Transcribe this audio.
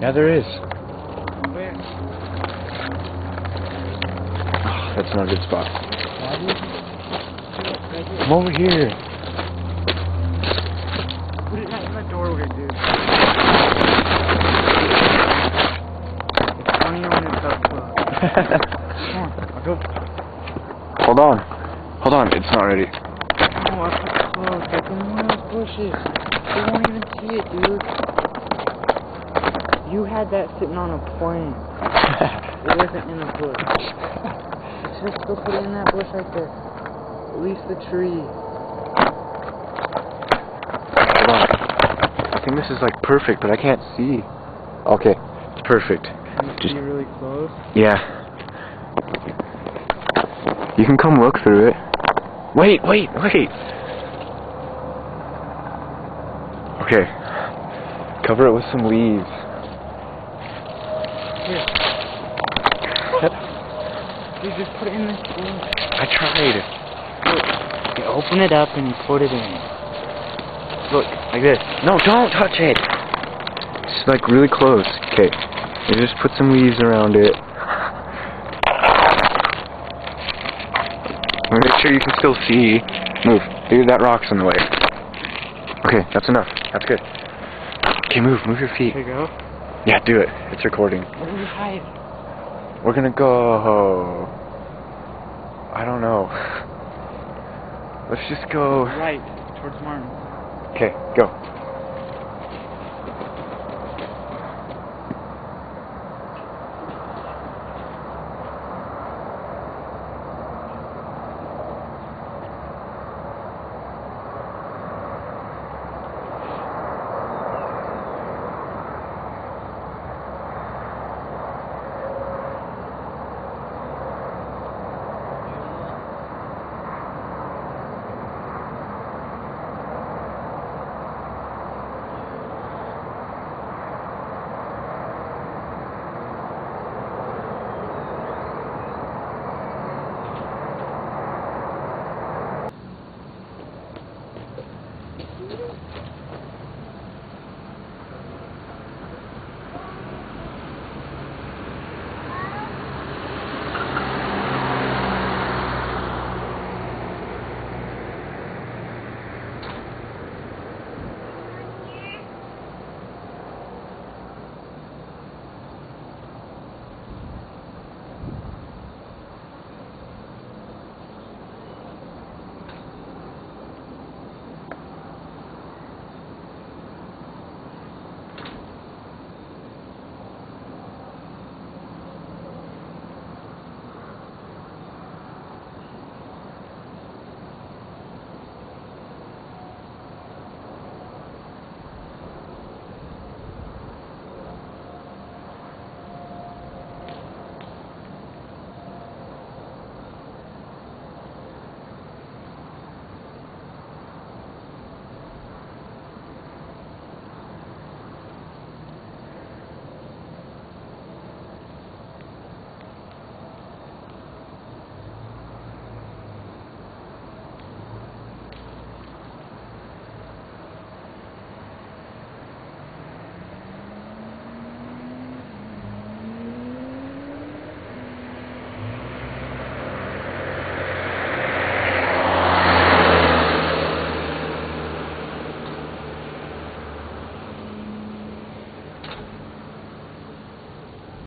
Yeah, there is. Where? Oh, that's not a good spot. Right Come over here. Put it in the doorway, dude. It's funny when it's up close. Come on, I'll go. Hold on. Hold on, it's not ready. No, up close. Like in one of those bushes. They won't even see it, dude. You had that sitting on a plant. It wasn't in a bush. Let's just go put it in that bush right there. At least the tree. Hold on. I think this is like perfect, but I can't see. Okay, it's perfect. Can you see really close? Yeah. You can come look through it. Wait. Okay. Cover it with some leaves. Here. You just put it in this bush. I tried. Look, you open it up and you put it in. Look, like this. No, don't touch it. It's like really close. Okay. You just put some leaves around it. Make sure you can still see. Move. Dude, that rock's in the way. Okay, that's enough. That's good. Okay, move your feet. Here you go. Yeah, do it. It's recording. Where do we hide? We're gonna go... I don't know. Let's just go... Right, towards Martin. Okay, go.